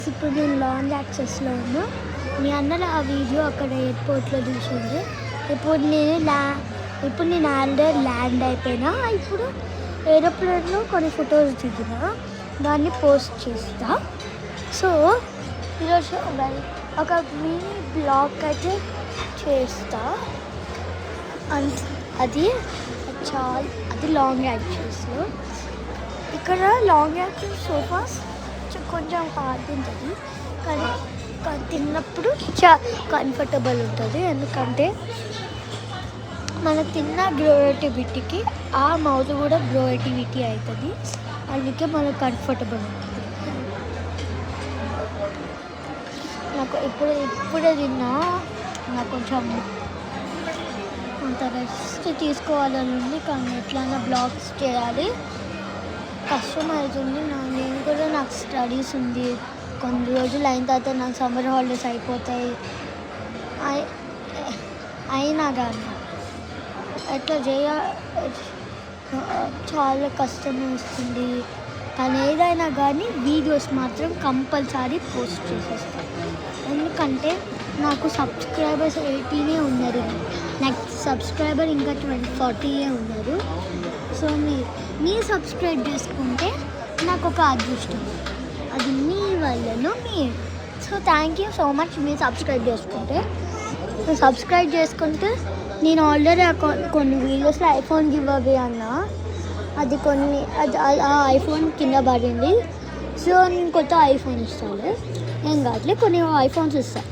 ఇప్పుడు నేను లాంగ్ యాక్సెస్లో ఉన్నా. మీ అన్నలు ఆ వీడియో అక్కడ ఎయిర్పోర్ట్లో చూసింది. ఇప్పుడు నేను ఆల్రెడీ ల్యాండ్ అయిపోయినా. ఇప్పుడు ఏరోప్లేన్లో కొన్ని ఫొటోస్ దిగిన దాన్ని పోస్ట్ చేస్తా. సో ఈరోజు ఒక మినీ బ్లాగ్ అయితే చేస్తా. అది లాంగ్ యాక్సెస్లో. ఇక్కడ లాంగ్ యాక్సెస్ సోఫాస్ కొంచెం హార్డ్ ఉంటుంది, కానీ తిన్నప్పుడు కంఫర్టబుల్ ఉంటుంది. ఎందుకంటే మనం తిన్న గ్రోయేటివిటీకి ఆ మౌత్ కూడా గ్రోయేటివిటీ అవుతుంది. అందుకే మనకు కంఫర్టబుల్ ఉంటుంది. నాకు ఇప్పుడే తిన్నా. నాకు కొంచెం అంత రెస్ట్ తీసుకోవాలని ఉంది, కానీ ఎట్లైనా బ్లాగ్స్ చేయాలి. కష్టం అవుతుంది. నాకు స్టడీస్ ఉంది. కొన్ని రోజులు అయిన తర్వాత నాకు సమ్మర్ హాలిడేస్ అయిపోతాయి. అయినా కానీ ఎట్లా చాలా కష్టం వస్తుంది. కానీ ఏదైనా కానీ వీడియోస్ మాత్రం కంపల్సరీ పోస్ట్ చేసేస్తాను. ఎందుకంటే నాకు సబ్స్క్రైబర్స్ 18 ఉన్నారు. నాకు సబ్స్క్రైబర్ ఇంకా 40 ఉన్నారు. సో మీరు సబ్స్క్రైబ్ చేసుకుంటే నాకు ఒక అదృష్టం. అది మీ వల్లనో so thank you so much. మీరు సబ్స్క్రైబ్ చేసుకుంటే నేను ఆల్రెడీ కొన్ని వీడియోస్లో ఐఫోన్ గివ్ అవే అన్నా. అది ఆ ఐఫోన్ కింద పడింది. సో నేను కొత్త ఐఫోన్ ఇస్తాను. ఏం కావట్లేదు, కొన్ని ఐఫోన్స్ ఇస్తాను.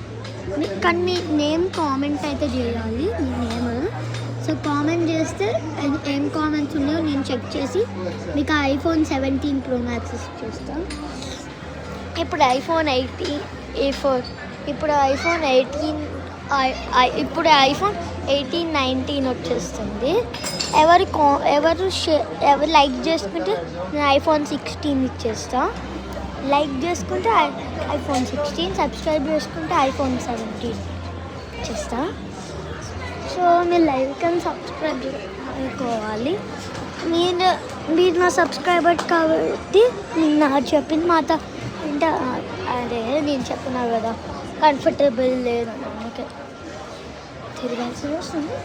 కానీ మీ నేమ్ కామెంట్ అయితే చేయాలి. మీ నేమ్ సో కామెంట్ చేస్తే ఏం కామెంట్స్ ఉన్నాయో నేను చెక్ చేసి మీకు ఐఫోన్ 17 Pro Max చేస్తాను. ఇప్పుడు ఐఫోన్ 18, 19 వచ్చేస్తుంది. ఎవరు లైక్ చేసుకుంటే నేను ఐఫోన్ 16 ఇచ్చేస్తా. లైక్ చేసుకుంటే ఐఫోన్ 16, సబ్స్క్రైబ్ చేసుకుంటే ఐఫోన్ 17 ఇచ్చేస్తా. సో మీరు లైక్ అండ్ సబ్స్క్రైబ్ చేసుకోవాలి. మీరు నా సబ్స్క్రైబర్ కాబట్టి నేను చెప్పింది మాట అంటే అదే నేను చెప్పినా కదా, కంఫర్టబుల్ లేదు అందుకే తిరగాల్సి వస్తుంది.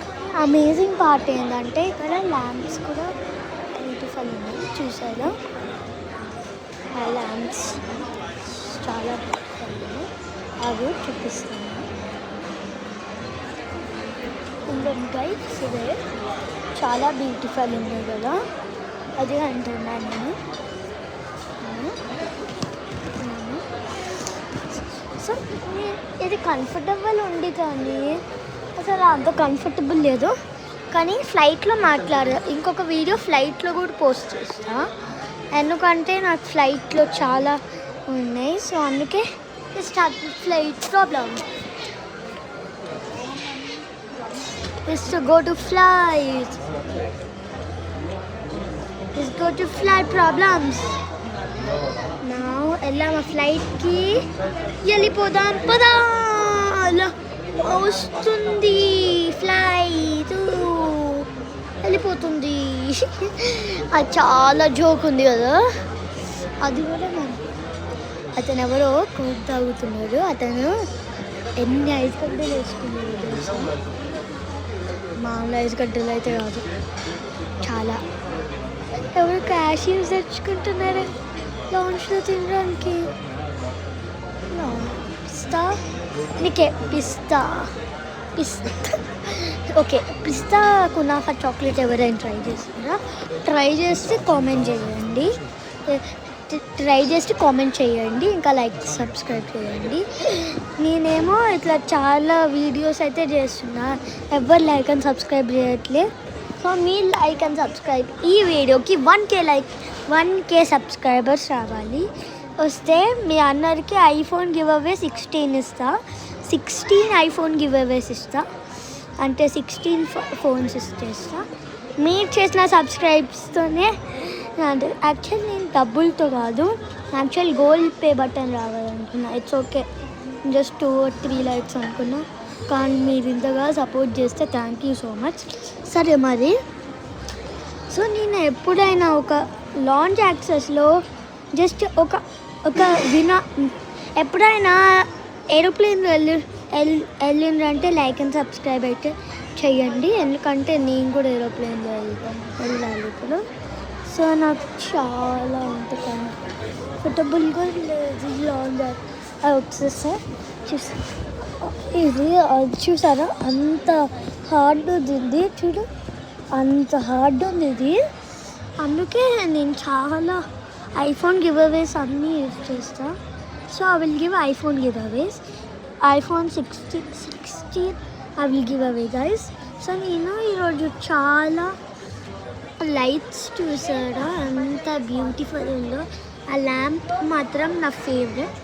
అమేజింగ్ పార్ట్ ఏంటంటే ఇక్కడ ల్యాంప్స్ కూడా బ్యూటిఫుల్ ఉన్నాయి. చూసారా, ఆ ల్యాంప్స్ చాలా బాగున్నాయి. అవి చూపిస్తాను. గైడ్స్ ఇదే చాలా బ్యూటిఫుల్ ఉంది కదా, అది అంటున్నాను నేను. సో ఇది కంఫర్టబుల్ ఉంది, కానీ అసలు అంత కంఫర్టబుల్ లేదు. కానీ ఫ్లైట్లో ఇంకొక వీడియో ఫ్లైట్లో కూడా పోస్ట్ చేస్తా. ఎందుకంటే నాకు ఫ్లైట్లో చాలా ఉన్నాయి. సో అందుకే start flight problem is to go to flight. Let's go to flight problems. Now ellama flight ki yelipodam pada వస్తుంది ఫ్లైట్ వెళ్ళిపోతుంది. అది చాలా జోక్ ఉంది కదా. అది కూడా అతను ఎవరో కోక్ తాగుతున్నాడు. అతను ఎన్ని ఐస్ గడ్డలు వేసుకున్నాడు తెలుసా? మామూలు ఐస్ గడ్డలు అయితే కాదు, చాలా. ఎవరు క్యాషియర్స్ తెచ్చుకుంటున్నారు లాంచ్లో తినడానికి. పిస్తా నీకే పిస్తా ఓకే, పిస్తా కునాఫా చాక్లెట్ ఎవరైనా ట్రై చేస్తే కామెంట్ చేయండి. ఇంకా లైక్ సబ్స్క్రైబ్ చేయండి. నేనేమో ఇట్లా చాలా వీడియోస్ అయితే చేస్తున్నా, ఎవరు లైక్ అండ్ సబ్స్క్రైబ్ చేయట్లే. సో మీరు లైక్ అండ్ సబ్స్క్రైబ్. ఈ వీడియోకి 1K సబ్స్క్రైబర్స్ రావాలి. వస్తే మీ అందరికీ ఐఫోన్ గివ్ అవే 16 ఇస్తా. 16 ఐఫోన్ గివ్ అవేస్ ఇస్తా. అంటే 16 ఫోన్స్ ఇస్తా. మీరు చేసిన సబ్స్క్రైబ్స్తోనే. యాక్చువల్లీ నేను డబ్బులతో కాదు, గోల్డ్ పే బటన్ రావాలనుకున్నా. It's okay, just 2 or 3 likes అనుకున్నా. కానీ మీరు ఇంతగా సపోర్ట్ చేస్తే థ్యాంక్ యూ సో మచ్. సరే మరి, సో నేను ఎప్పుడైనా ఒక లాంచ్ యాక్సెస్లో జస్ట్ ఒక ఎప్పుడైనా ఏరోప్లేన్లో వెళ్ళిందంటే లైక్ అండ్ సబ్స్క్రైబ్ అయితే చెయ్యండి, ఎందుకంటే నేను కూడా ఏరోప్లేన్లో వెళ్ళాలి ఇప్పుడు. సో నాకు చాలా అంత కంఫర్టబుల్గా లేదు లాంగ్ అది వచ్చేస్తే ఇది చూసారా అంత హార్డ్ ఉంది, చూడు అంత హార్డ్ ఉంది ఇది. అందుకే నేను చాలా ఐఫోన్ గివ్ అవేస్ అన్నీ యూజ్ చేస్తాను. So I will give iPhone giveaways, iPhone 16 I will give away guys. సో నేను ఈరోజు చాలా లైట్స్ చూసారా ఎంత బ్యూటిఫుల్ ఉందో. ఆ ల్యాంప్ మాత్రం నా ఫేవరెట్,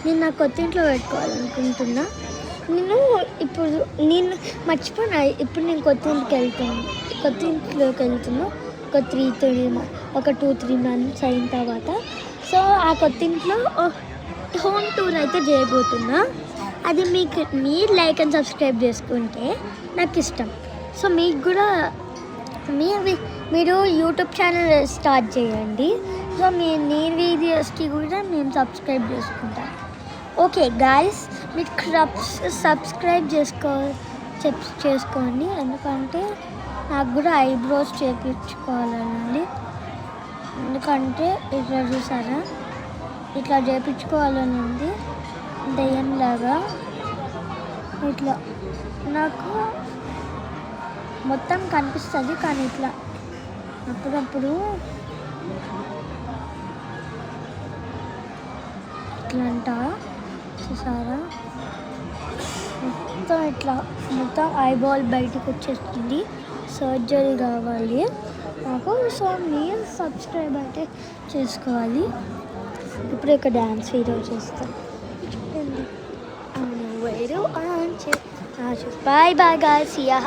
నేను నా కొత్త ఇంట్లో పెట్టుకోవాలనుకుంటున్నా. నేను మర్చిపోయినా, ఇప్పుడు నేను కొత్త ఇంట్లోకి వెళ్తున్నా ఒక 2-3 months అయిన తర్వాత. సో ఆ కొత్త ఇంట్లో హోమ్ టూర్ అయితే చేయబోతున్నా. అది మీరు లైక్ అండ్ సబ్స్క్రైబ్ చేసుకుంటే నాకు ఇష్టం. సో మీకు కూడా మీరు యూట్యూబ్ ఛానల్ స్టార్ట్ చేయండి. సో నేను వీడియోస్కి కూడా నేను సబ్స్క్రైబ్ చేసుకుంటాను. ఓకే గాయస్, మీరు సబ్స్క్రైబ్ చేసుకోండి, ఎందుకంటే నాకు కూడా ఐబ్రోస్ చేయించుకోవాలండి. ఎందుకంటే ఇట్లా చూసారా, ఇట్లా చేయించుకోవాలని ఉంది దయ్యంలాగా. ఇట్లా నాకు మొత్తం కనిపిస్తుంది, కానీ ఇట్లా అప్పుడప్పుడు ఇట్లా అంట చూసారా, మొత్తం ఐబాల్ బయటకు వచ్చేస్తుంది. సర్జరీ కావాలి నాకు. సో మీరు సబ్స్క్రైబ్ అయితే చేసుకోవాలి. ఇప్పుడు ఒక డ్యాన్స్ వీడియో చేస్తాను చూడండి. Bye bye guys, see ya.